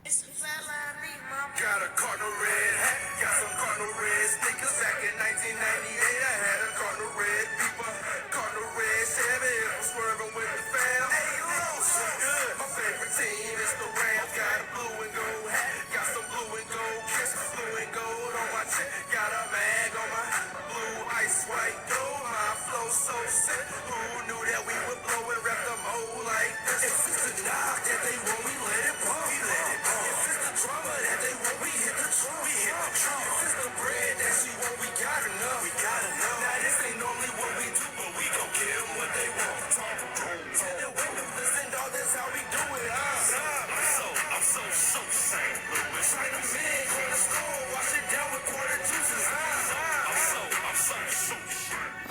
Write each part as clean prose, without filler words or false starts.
Got a cardinal red hat, got some cardinal red stickers. Back in 1998, I had a cardinal red beeper, cardinal red Chevy. If I'm swerving with the fam, hey, so good. My favorite team is the Rams. Got a blue and gold hat, got some blue and gold kisses, blue and gold on my chest. Got a bag on my blue ice white gold. My flow so sick. Who knew that we would blow and rap them whole like this? If it's the knock that they want, we let it pump. We let it pump. If it's the drama that they want, we hit the trunk. We hit the trunk. If it's the bread that she want, we got enough. We got enough. Now this ain't normally what we do, but we gon' give them what they want. Tell the women, listen, dog, that's how we do it. I'm so St. Louis. China man, on the store, wash it down with quarter juices. I'm so.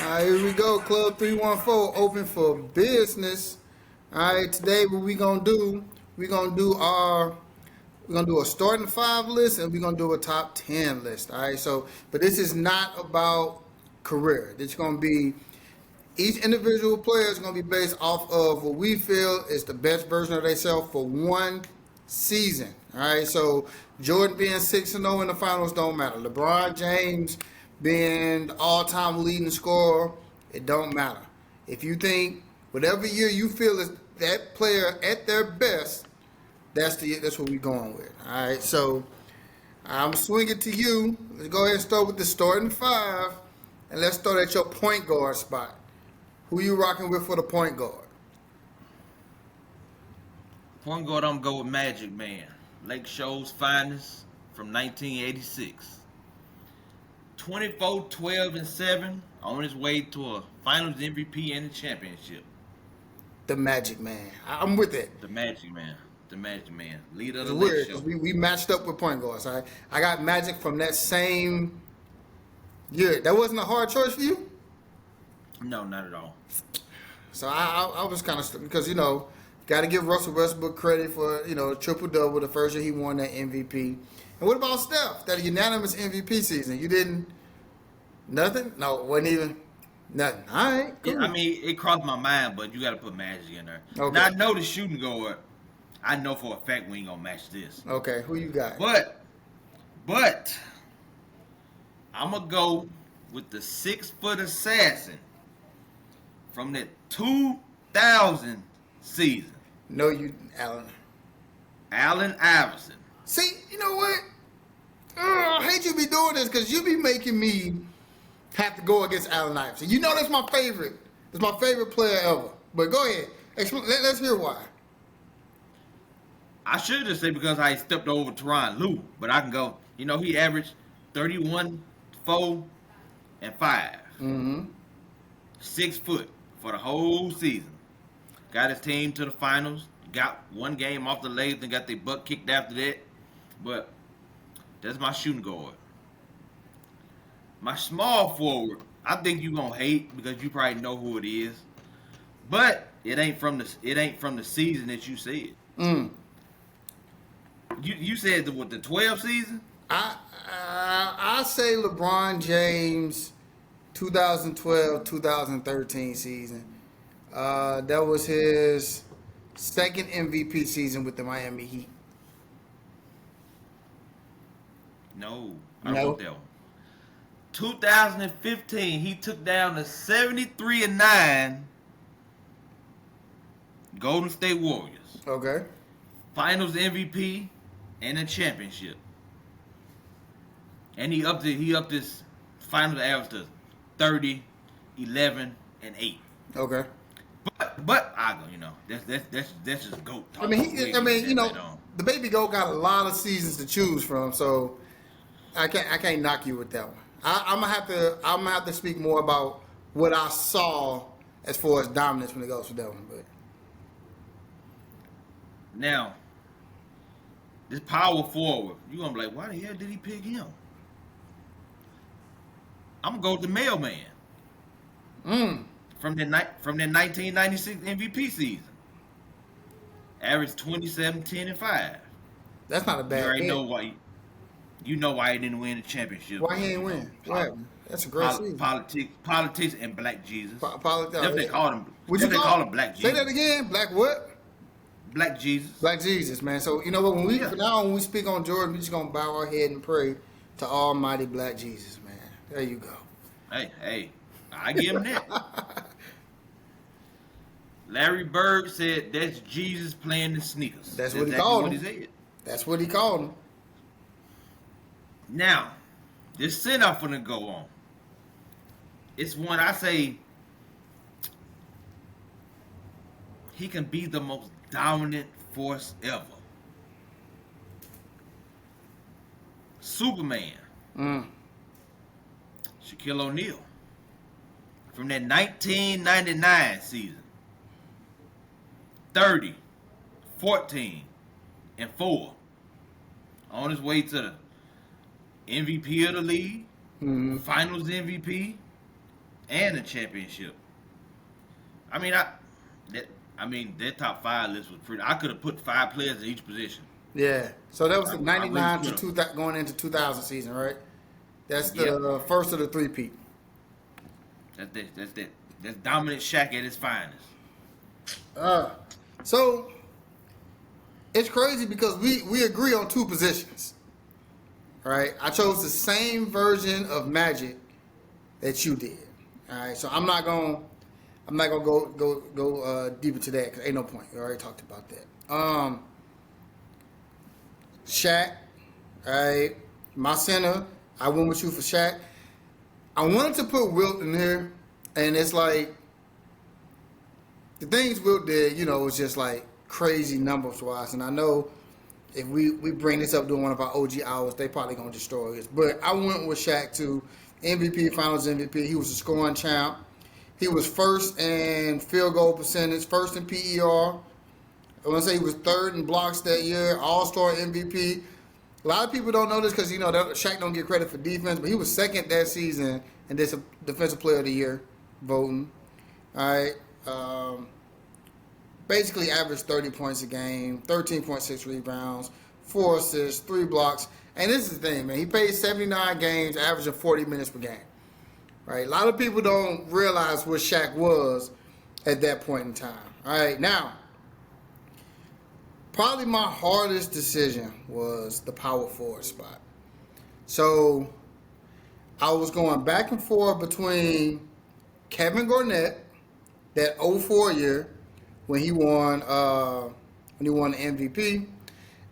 All right, here we go. Club 314 open for business. All right, today what we gonna do? We're gonna do a starting five list and we're gonna do a top 10 list. All right, so but this is not about career. This is gonna be each individual player is gonna be based off of what we feel is the best version of themselves for one season. All right, so Jordan being 6-0 in the finals don't matter. LeBron James being the all-time leading scorer, it don't matter. If you think whatever year you feel is that player at their best, that's what we're going with. All right, so I'm swinging to you. Let's go ahead and start with the starting five, and let's start at your point guard spot. Who you rocking with for the point guard? Point guard, I'm going with Magic Man. Lake Show's finest from 1986. 24, 12, and 7 on his way to a finals MVP and a championship. The Magic Man. I'm with it. The Magic Man. The Magic Man. Leader of It's the weird Lake Show. because we matched up with point guards. All right? I got Magic from that same year. That wasn't a hard choice for you? No, not at all. So I was kind of, because, got to give Russell Westbrook credit for, triple-double the first year he won that MVP. And what about Steph? That unanimous MVP season. You didn't, nothing? No, it wasn't even, nothing. All right, cool. I mean, it crossed my mind, but you got to put Magic in there. Okay. Now, I know the shooting guard. I know for a fact we ain't going to match this. Okay, who you got? But, I'm going to go with the 6-foot assassin from that 2000 season. No, Allen. Allen Iverson. See, you know what? I hate you be doing this because you be making me have to go against Allen Iverson. You know that's my favorite. That's my favorite player ever. But go ahead. Let's hear why. I should just say because I stepped over Tyronn Lue, but I can go. He averaged 31, 4, and 5. Mm-hmm. 6 foot for the whole season. Got his team to the finals. Got one game off the legs and got their butt kicked after that. But that's my shooting guard. My small forward, I think you're gonna hate because you probably know who it is. But it ain't from the season that you said. You said the 12 season? I say LeBron James 2012-2013 season. That was his second MVP season with the Miami Heat. No, I wrote that one. 2015, he took down the 73-9 Golden State Warriors. Okay. Finals MVP and a championship. And he upped his finals average to 30, 11, and 8. Okay. But I go, that's just GOAT talk. The baby GOAT got a lot of seasons to choose from, so I can't knock you with that one. I'm gonna have to speak more about what I saw as far as dominance when it goes for that one. But now, this power forward, you're gonna be like, why the hell did he pick him? I'm gonna go with the mailman. From the 1996 MVP season. Averaged 27, 10, and 5. That's not a bad. You already know why. You know why he didn't win the championship. Why he ain't win? That's a great season. Politics, and Black Jesus. Politics. They call him. Would you call him Black Jesus? Say that again. Black what? Black Jesus. Black Jesus, man. So you know what? When we Yeah. from now on, when we speak on Jordan, we just gonna bow our head and pray to Almighty Black Jesus, man. There you go. Hey, I give him that. Larry Bird said that's Jesus playing the sneakers. That's what he exactly called what him. he said. That's what he called him. Now, this send-off gonna go on. It's one I say he can be the most dominant force ever. Superman. Shaquille O'Neal. From that 1999 season. 30, 14, and 4. On his way to the MVP of the league, Finals MVP, and the championship. I mean, that top 5 list was pretty. I could have put 5 players in each position. Yeah. So that was the I 99 really to 2000, going into 2000 season, right? That's the Yep. first of the three-peat. That's dominant Shaq at his finest. So it's crazy because we agree on 2 positions, right? I chose the same version of Magic that you did. All right, so I'm not gonna go deep into that because ain't no point. We already talked about that. Shaq, all right, my center. I went with you for Shaq. I wanted to put Wilt in here, and it's like the things Wilt did, you know, was just like crazy numbers wise. And I know if we bring this up during one of our OG hours, they probably gonna destroy us. But I went with Shaq too. MVP, Finals MVP. He was a scoring champ. He was first in field goal percentage, first in PER. I want to say he was third in blocks that year, All-Star MVP. A lot of people don't know this because, you know, Shaq don't get credit for defense, but he was second that season in this Defensive Player of the Year voting. All right. Basically averaged 30 points a game, 13.6 rebounds, 4 assists, 3 blocks. And this is the thing, man. He played 79 games, averaging 40 minutes per game. Right? A lot of people don't realize what Shaq was at that point in time. All right. Now, probably my hardest decision was the power forward spot. So I was going back and forth between Kevin Garnett, that 04 year when he won the MVP,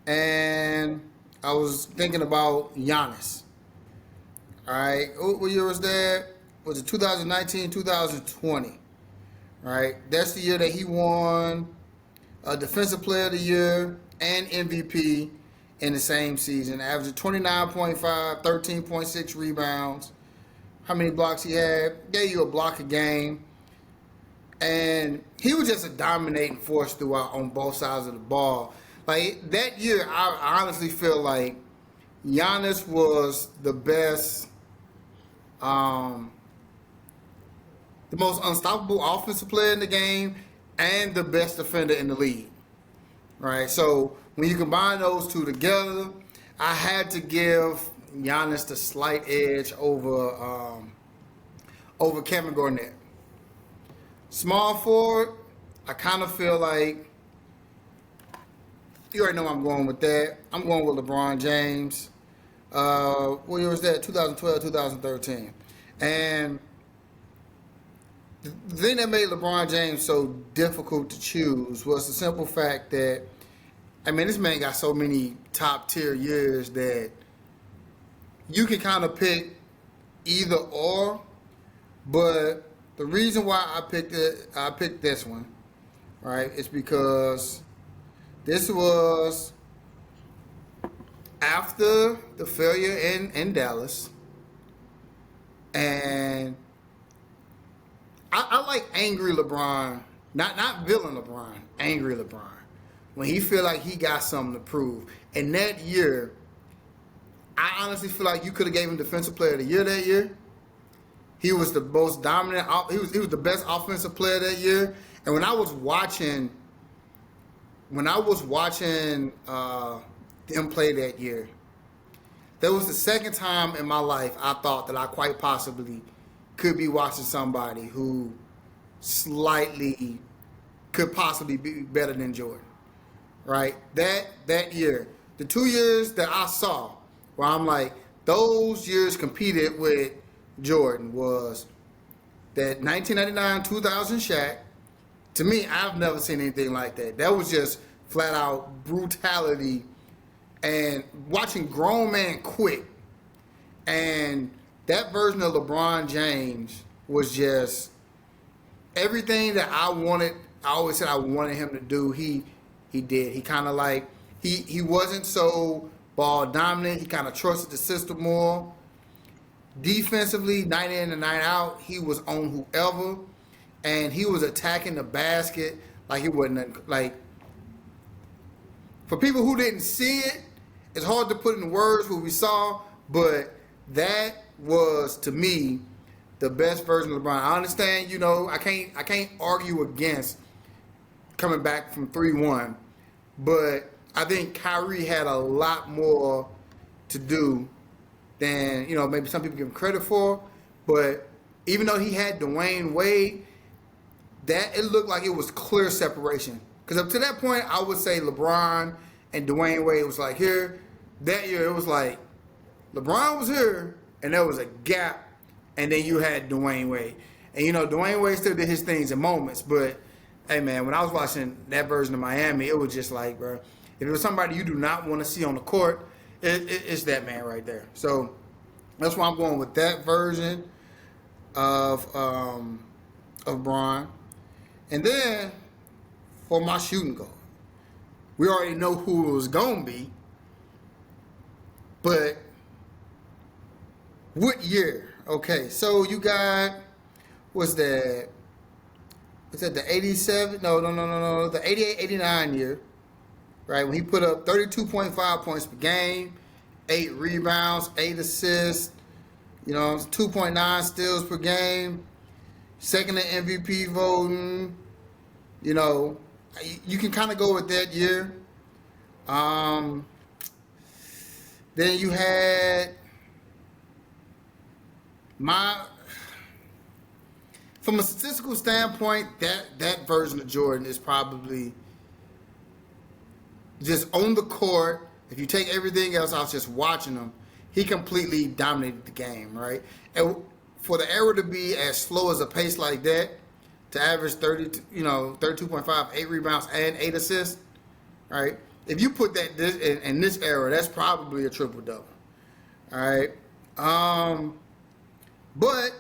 and I was thinking about Giannis. All right, what year was that? Was it 2019, 2020? All right, that's the year that he won Defensive Player of the Year and MVP in the same season. Averaging 29.5, 13.6 rebounds. How many blocks he had? Gave you a block a game. And he was just a dominating force throughout on both sides of the ball. Like, that year, I honestly feel like Giannis was the best, the most unstoppable offensive player in the game and the best defender in the league. Right? So, when you combine those two together, I had to give Giannis the slight edge over Kevin Garnett. Small forward, I kind of feel like you already know I'm going with that. I'm going with LeBron James. What year was that? 2012, 2013. And the thing that made LeBron James so difficult to choose was the simple fact that, I mean, this man got so many top tier years that you can kind of pick either or, but the reason why I picked this one, right, is because this was after the failure in Dallas, and I like angry LeBron, not villain LeBron, angry LeBron, when he feel like he got something to prove. And that year, I honestly feel like you could have gave him Defensive Player of the Year that year. He was the most dominant. He was the best offensive player that year. And when I was watching them play that year, that was the second time in my life I thought that I quite possibly could be watching somebody who slightly could possibly be better than Jordan. right? That year, the 2 years that I saw, where I'm like, those years competed with Jordan was that 1999, 2000 Shaq. To me, I've never seen anything like that. That was just flat out brutality and watching grown man quit. And that version of LeBron James was just everything that I wanted. I always said I wanted him to do. He did. He kind of like he wasn't so ball dominant. He kind of trusted the system more. Defensively, night in and night out, he was on whoever, and he was attacking the basket like he wasn't like. For people who didn't see it, it's hard to put in words what we saw, but that was to me the best version of LeBron. I understand, I can't argue against coming back from 3-1, but I think Kyrie had a lot more to do than maybe some people give him credit for. But even though he had Dwayne Wade, that it looked like it was clear separation. Because up to that point, I would say LeBron and Dwayne Wade was like here. That year, it was like LeBron was here, and there was a gap, and then you had Dwayne Wade. And Dwayne Wade still did his things in moments, but hey man, when I was watching that version of Miami, it was just like, bro, if it was somebody you do not want to see on the court, it's that man right there. So that's why I'm going with that version of Bron. And then for my shooting guard, we already know who it was gonna be, but what year? Okay, so you got was that the 87? No, the 88-89 year, right? When he put up 32.5 points per game, 8 rebounds, 8 assists, 2.9 steals per game, second in MVP voting. You can kind of go with that year. Then you had from a statistical standpoint, that version of Jordan is probably just on the court. If you take everything else, I was just watching him. He completely dominated the game, right? And for the era to be as slow as a pace like that, to average 32.5, 8 rebounds and 8 assists, right? If you put that in this era, that's probably a triple double. All right. But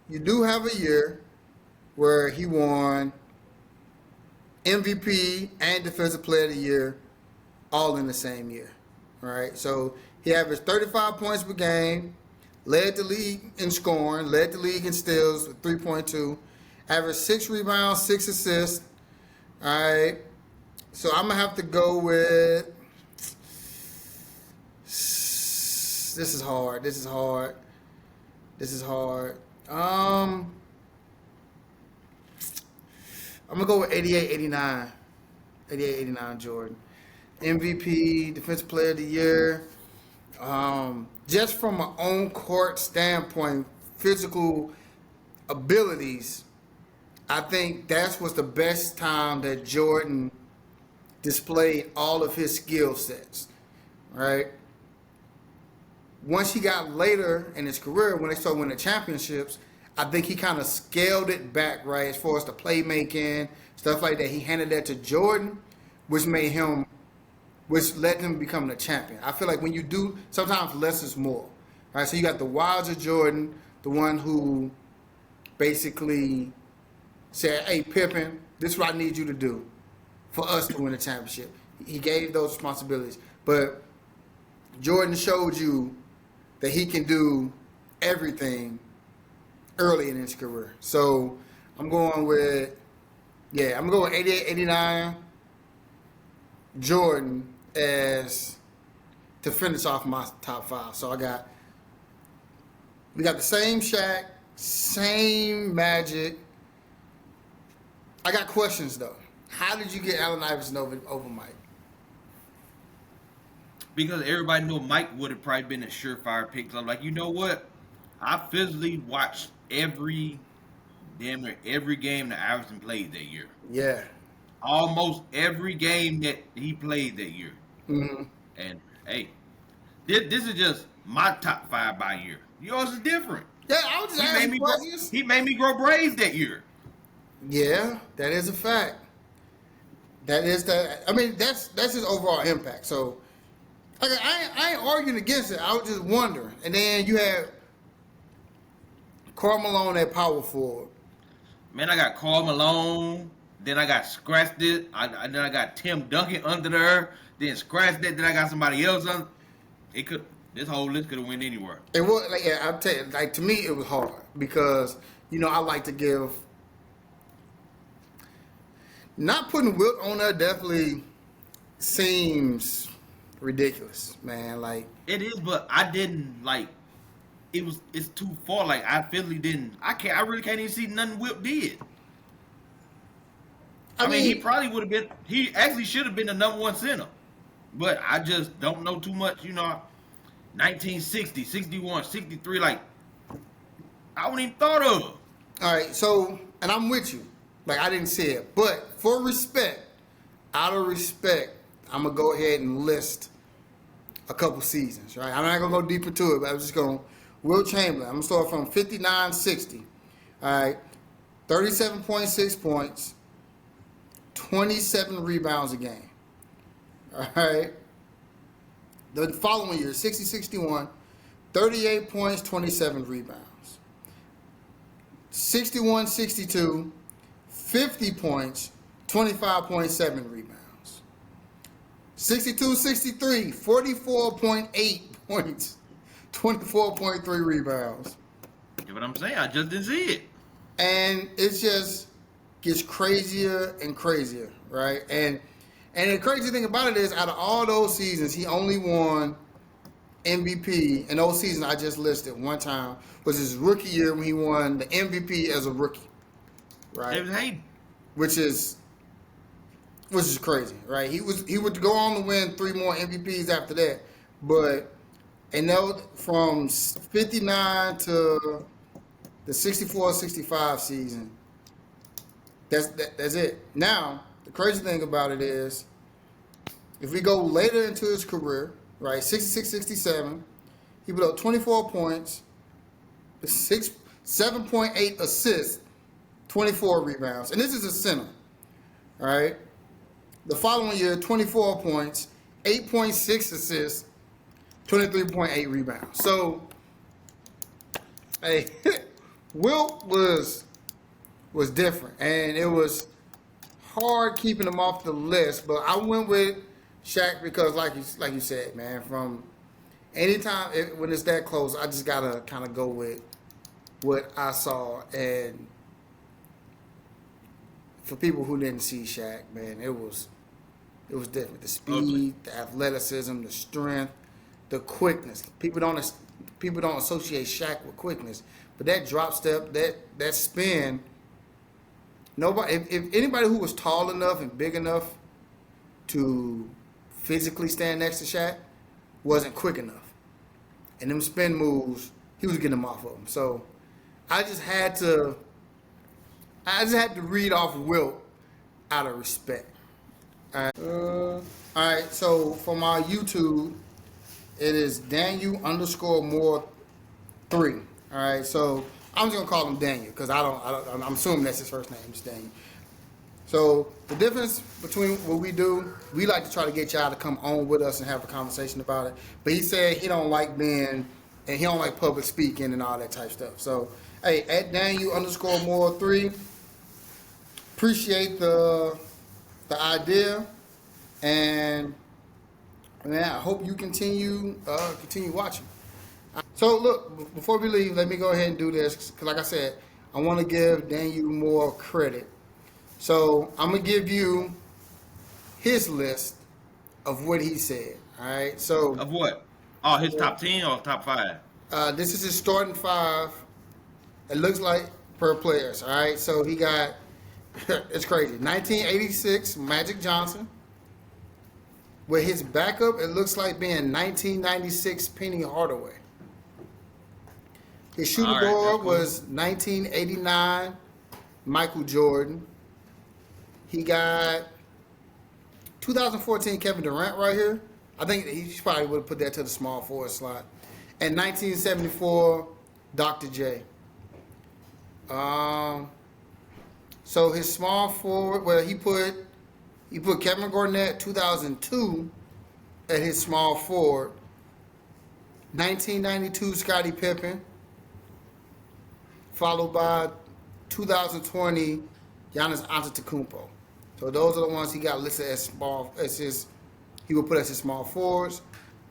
you do have a year where he won MVP and Defensive Player of the Year all in the same year. All right. So he averaged 35 points per game, led the league in scoring, led the league in steals with 3.2, averaged 6 rebounds, 6 assists. All right. So I'm going to have to go with... This is hard. I'm going to go with 88-89. 88-89 Jordan. MVP, Defensive Player of the Year. Just from my own court standpoint, physical abilities, I think that was the best time that Jordan displayed all of his skill sets, right? Once he got later in his career, when they started winning championships, I think he kind of scaled it back, right? As far as the playmaking, stuff like that. He handed that to Jordan, which led him become the champion. I feel like when you do, sometimes less is more, right? So you got the Wilds of Jordan, the one who basically said, hey, Pippen, this is what I need you to do for us to win the championship. He gave those responsibilities. But Jordan showed you that he can do everything early in his career. So I'm going with 88-89 Jordan as to finish off my top 5. So we got the same Shaq, same Magic. I got questions though. How did you get Allen Iverson over Mike? Because everybody knew Mike would have probably been a surefire pick. So I'm like, you know what? I physically watched damn near every game that Iverson played that year. Yeah. almost every game that he played that year. Mm-hmm. And hey, this is just my top 5 by year. Yours is different. Yeah, I was just He made asking me grow. questions. He made me grow braids that year. Yeah, that is a fact. That is that. I mean, that's his overall impact. So, like, I ain't arguing against it. I was just wondering. And then you had Karl Malone at power forward. Man, I got Karl Malone. Then I got scratched it. Then I got Tim Duncan under there. Then scratched it. Then I got somebody else on. It could. This whole list could have went anywhere. It was like, yeah, I'll tell you, like, to me it was hard because I like to give. Not putting Wilt on there definitely seems ridiculous, man. Like, It is, but I didn't like. It's too far. Like I really didn't. I really can't even see nothing Whip did. I mean, he probably would have been. He actually should have been the number 1 center, but I just don't know too much. 1960, 61, 63. Like I wouldn't even thought of. all right, so, and I'm with you. Like, I didn't see it, but for respect, out of respect, I'm gonna go ahead and list a couple seasons. Right, I'm not gonna go deep into it, but I'm just gonna. Will Chamberlain. I'm gonna start from 59-60. All right, 37.6 points, 27 rebounds a game. All right. The following year, 60-61, 38 points, 27 rebounds. 61-62, 50 points, 25.7 rebounds. 62-63, 44.8 points, 24.3 rebounds. You know what I'm saying? I just didn't see it. And it just gets crazier and crazier, right? And the crazy thing about it is, out of all those seasons, he only won MVP. And those seasons I just listed one time was his rookie year when he won the MVP as a rookie, right? David Hayden. Which is crazy, right? He would go on to win 3 more MVPs after that, but from 59 to the 64-65 season, that's it. Now, the crazy thing about it is, if we go later into his career, right, 66-67, he put up 24 points, 7.8 assists, 24 rebounds. And this is a center, all right? The following year, 24 points, 8.6 assists, 23.8 rebounds. So, hey, Wilt was different, and it was hard keeping him off the list. But I went with Shaq because, like you said, man, from anytime when it's that close, I just gotta kind of go with what I saw. And for people who didn't see Shaq, man, it was different. The speed, the athleticism, the strength, the quickness. People don't associate Shaq with quickness, but that drop step, that spin. Nobody, if anybody who was tall enough and big enough to physically stand next to Shaq wasn't quick enough, and them spin moves, he was getting them off of them. So I just had to read off Wilt out of respect. All right. So for my YouTube, it is Daniel_Moore 3. All right. So I'm just gonna call him Daniel because I'm assuming that's his first name. It's Daniel. So the difference between what we do, we like to try to get y'all to come on with us and have a conversation about it. But he said he don't like public speaking and all that type stuff. So hey, at Daniel_Moore 3, appreciate the idea, and man, I hope you continue watching. So look, before we leave, let me go ahead and do this because, like I said, I want to give Daniel more credit. So I'm gonna give you his list of what he said. All right. So Of what? Oh, his top 10 or top 5? this is his starting 5. It looks like per players. All right. So he got it's crazy. 1986 Magic Johnson. With his backup, it looks like being 1996 Penny Hardaway. His shooting All right, that's guard cool. was 1989 Michael Jordan. He got 2014 Kevin Durant right here. I think he probably would have put that to the small forward slot. And 1974 Dr. J. So his small forward, well, he put Kevin Garnett 2002 at his small forward. 1992 Scottie Pippen, followed by 2020 Giannis Antetokounmpo. So those are the ones he got listed as he would put as his small forwards.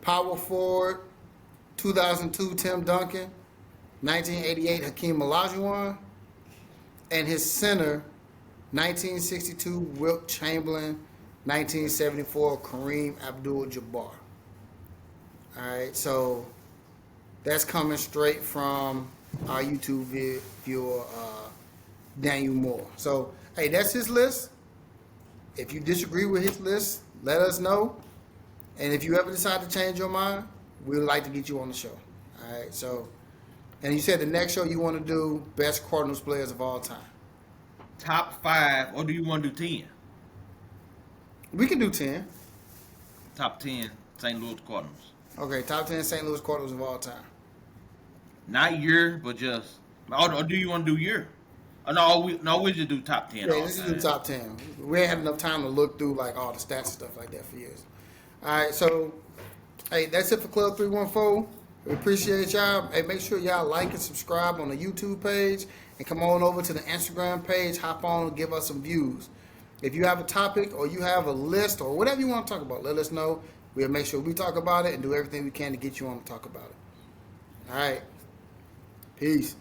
Power forward, 2002 Tim Duncan, 1988 Hakeem Olajuwon, and his center, 1962 Wilt Chamberlain, 1974 Kareem Abdul-Jabbar. All right, so that's coming straight from our YouTube viewer, Daniel Moore. So, hey, that's his list. If you disagree with his list, let us know. And if you ever decide to change your mind, we would like to get you on the show. All right, so, and you said the next show you want to do best Cardinals players of all time. Top 5, or do you want to do 10? We can do 10. Top 10 St. Louis Cardinals. Okay, top 10 St. Louis Cardinals of all time. Not year, but just. Or do you want to do year? Oh, we just do top 10. Yeah, let's just do top 10. We ain't had enough time to look through like all the stats and stuff like that for years. All right, so hey, that's it for Club 314. We appreciate y'all. Hey, make sure y'all like and subscribe on the YouTube page, and come on over to the Instagram page. Hop on and give us some views. If you have a topic or you have a list or whatever you want to talk about, let us know. We'll make sure we talk about it and do everything we can to get you on to talk about it. All right. Peace.